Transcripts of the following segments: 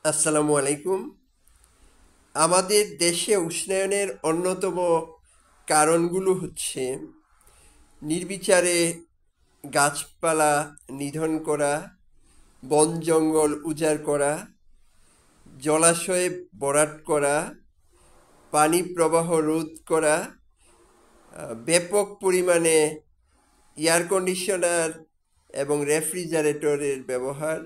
আসসালামু আলাইকুম। আমাদের দেশে উষ্ণায়নের অন্যতম কারণগুলো হচ্ছে নির্বিচারে গাছপালা নিধন করা, বন জঙ্গল উজাড় করা, জলাশয়ে ভরাট করা, পানি প্রবাহ রোধ করা, ব্যাপক পরিমাণে এয়ার কন্ডিশনার এবং রেফ্রিজারেটরের ব্যবহার,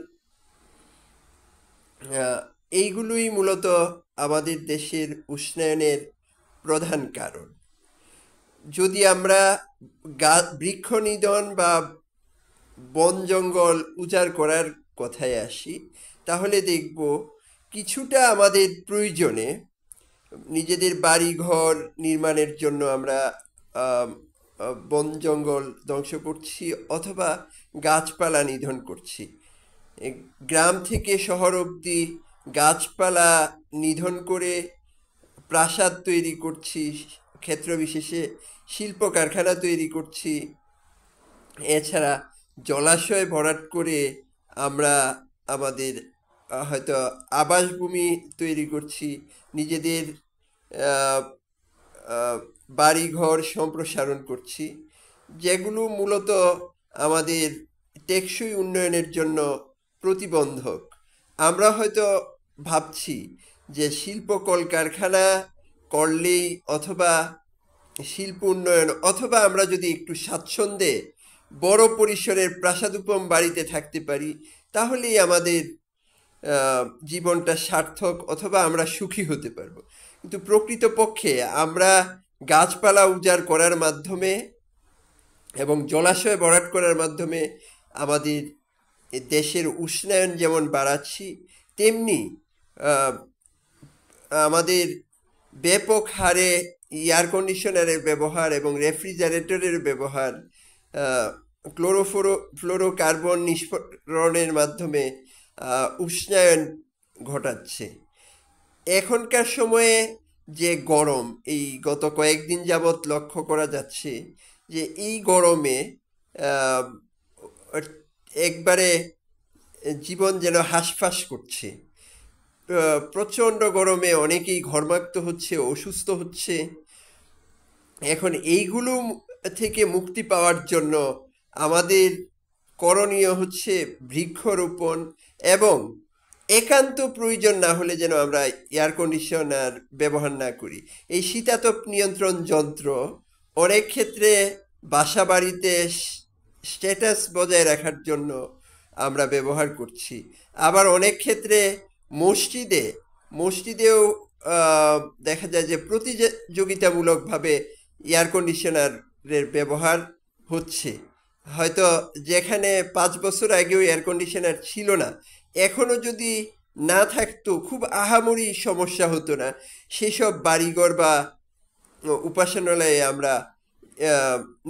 এইগুলোই মূলত আমাদের দেশের উষ্ণায়নের প্রধান কারণ। যদি আমরা বৃক্ষ নিধন বা বন জঙ্গল উজাড় করার কথায় আসি, তাহলে দেখব কিছুটা আমাদের প্রয়োজনে নিজেদের বাড়ি ঘর নির্মাণের জন্য আমরা আম, বন জঙ্গল ধ্বংস করছি অথবা গাছপালা নিধন করছি। এ গ্রাম থেকে শহর অবধি গাছপালা নিধন করে প্রাসাদ তৈরি করছি, ক্ষেত্র বিশেষে শিল্প কারখানা তৈরি করছি। এছাড়া জলাশয় ভরাট করে আমরা আমাদের হয়তো আবাসভূমি তৈরি করছি, নিজেদের আহ, আহ, বাড়িঘর সম্প্রসারণ করছি, যেগুলো মূলত আমাদের টেকসই উন্নয়নের জন্য প্রতিবন্ধক। আমরা হয়তো ভাবছি যে শিল্প কলকারখানা করলেই অথবা শিল্প উন্নয়ন অথবা আমরা যদি একটু স্বাচ্ছন্দ্যে বড় পরিসরের প্রাসাদোপম বাড়িতে থাকতে পারি, তাহলেই আমাদের জীবনটা সার্থক অথবা আমরা সুখী হতে পারবো। কিন্তু প্রকৃতপক্ষে আমরা গাছপালা উজাড় করার মাধ্যমে এবং জলাশয় ভরাট করার মাধ্যমে আমাদের দেশের উষ্ণায়ন যেমন বাড়াচ্ছি, তেমনি আহ, আমাদের ব্যাপক হারে এয়ার কন্ডিশনারের ব্যবহার এবং রেফ্রিজারেটরের ব্যবহার, ফ্লোরোকার্বন নিঃসরণের মাধ্যমে উষ্ণায়ন ঘটাচ্ছে। এখনকার সময়ে যে গরম, এই গত কয়েকদিন যাবৎ লক্ষ্য করা যাচ্ছে যে এই গরমে আহ, একবারে জীবন যেন হাঁসফাঁস করছে। প্রচণ্ড গরমে অনেকেই ঘর্মাক্ত হচ্ছে, অসুস্থ হচ্ছে। এখন এইগুলো থেকে মুক্তি পাওয়ার জন্য আমাদের করণীয় হচ্ছে বৃক্ষরোপণ, এবং একান্ত প্রয়োজন না হলে যেন আমরা এয়ার কন্ডিশনার ব্যবহার না করি। এই শীতাতপ নিয়ন্ত্রণ যন্ত্র অনেক ক্ষেত্রে বাসা বাড়িতে স্ট্যাটাস বজায় রাখার জন্য আমরা ব্যবহার করছি। আবার অনেক ক্ষেত্রে মসজিদে মসজিদেও দেখা যায় যে প্রতিযোগিতামূলকভাবে এয়ার কন্ডিশনারের ব্যবহার হচ্ছে। হয়তো যেখানে 5 বছর আগেও এয়ার কন্ডিশনার ছিল না, এখনও যদি না থাকতো খুব আহামরি সমস্যা হতো না। সেসব বাড়িঘর বা উপাসনালয়ে আমরা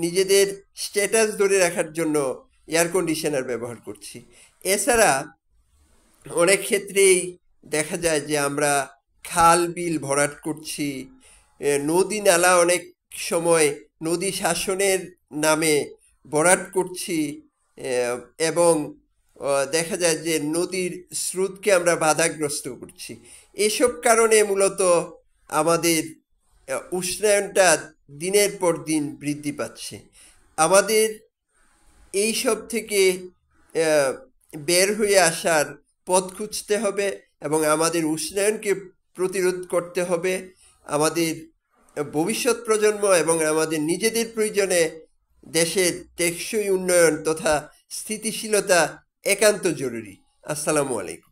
নিজেদের স্ট্যাটাস ধরে রাখার জন্য এয়ার কন্ডিশনার ব্যবহার করছি। এছাড়া অনেক ক্ষেত্রেই দেখা যায় যে আমরা খাল বিল ভরাট করছি, নদী নালা অনেক সময় নদী শাসনের নামে ভরাট করছি, এবং দেখা যায় যে নদীর স্রোতকে আমরা বাধাগ্রস্ত করছি। এসব কারণে মূলত আমাদের উষ্ণায়নটা দিনের পর দিন বৃদ্ধি পাচ্ছে। আমাদের এই সব থেকে আহ, বের হয়ে আসার পথ খুঁজতে হবে এবং আমাদের উষ্ণায়নকে প্রতিরোধ করতে হবে। আমাদের ভবিষ্যৎ প্রজন্ম এবং আমাদের নিজেদের প্রয়োজনে দেশের টেকসই উন্নয়ন তথা স্থিতিশীলতা একান্ত জরুরি। আসসালামু আলাইকুম।